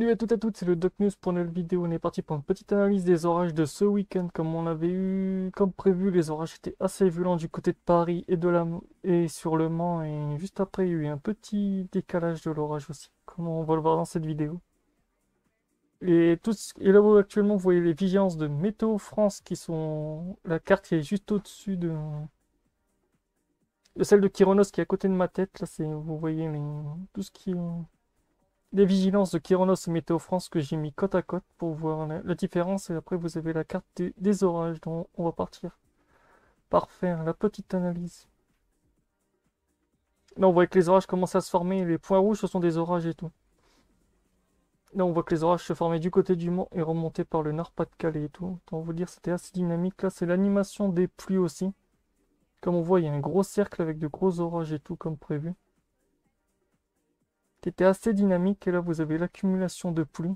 Salut à toutes et à toutes, c'est le Doc News pour une nouvelle vidéo. On est parti pour une petite analyse des orages de ce week-end. Comme on avait eu, comme prévu, les orages étaient assez violents du côté de Paris et sur le Mans. Et juste après, il y a eu un petit décalage de l'orage aussi, comme on va le voir dans cette vidéo. Et là, actuellement, vous voyez les vigilances de Météo France qui sont la carte qui est juste au-dessus de celle de Kyronos qui est à côté de ma tête. Là, vous voyez tout ce qui est des vigilances de Kyronos et Météo France que j'ai mis côte à côte pour voir la différence. Et après, vous avez la carte des orages dont on va partir par faire la petite analyse. Là, on voit que les orages commencent à se former. Les points rouges, ce sont des orages et tout. Là, on voit que les orages se formaient du côté du Mans et remontaient par le Nord-Pas-de-Calais et tout. Autant vous dire, c'était assez dynamique. Là, c'est l'animation des pluies aussi. Comme on voit, il y a un gros cercle avec de gros orages et tout, comme prévu. C'était assez dynamique. Et là, vous avez l'accumulation de pluie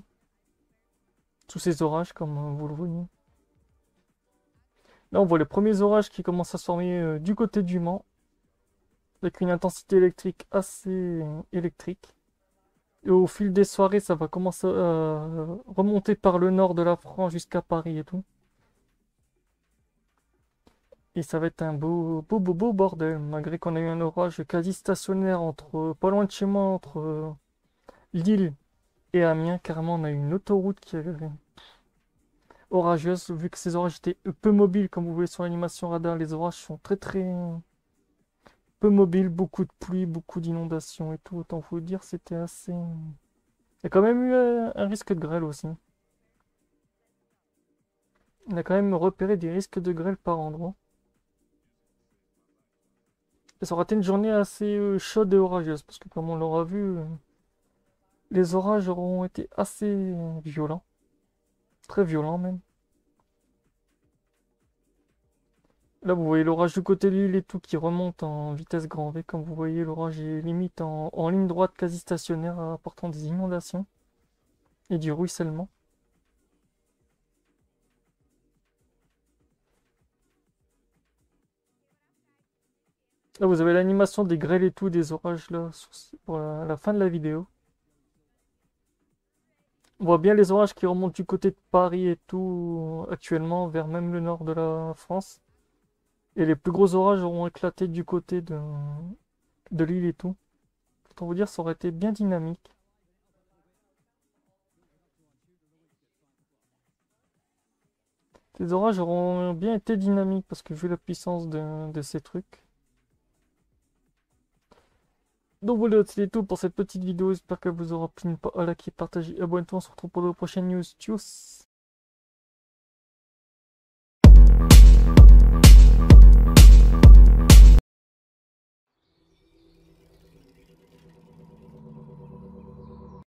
sous ces orages, comme vous le voyez. Là, on voit les premiers orages qui commencent à se former du côté du Mans, avec une intensité électrique assez électrique. Et au fil des soirées, ça va commencer à remonter par le nord de la France jusqu'à Paris et tout. Et ça va être un beau bordel, malgré qu'on a eu un orage quasi stationnaire pas loin de chez moi, entre Lille et Amiens. Carrément, on a eu une autoroute qui est orageuse, vu que ces orages étaient peu mobiles, comme vous voyez sur l'animation radar. Les orages sont très peu mobiles, beaucoup de pluie, beaucoup d'inondations et tout. Autant vous dire, c'était assez. Il y a quand même eu un risque de grêle aussi. On a quand même repéré des risques de grêle par endroit. Et ça aura été une journée assez chaude et orageuse, parce que comme on l'aura vu, les orages auront été assez violents. Très violents même. Là, vous voyez l'orage du côté de l'île et tout qui remonte en vitesse grand V. Comme vous voyez, l'orage est limite en ligne droite quasi stationnaire, apportant des inondations et du ruissellement. Là, vous avez l'animation des grêles et tout, des orages là, pour la fin de la vidéo. On voit bien les orages qui remontent du côté de Paris et tout, actuellement, vers même le nord de la France. Et les plus gros orages auront éclaté du côté de l'île et tout. Pour vous dire, ça aurait été bien dynamique. Ces orages auront bien été dynamiques parce que vu la puissance de ces trucs. Donc voilà, c'était tout pour cette petite vidéo. J'espère qu'elle vous aura plu. N'hésitez pas à liker, partager, abonnez-vous. On se retrouve pour de prochaines news. Tchuss!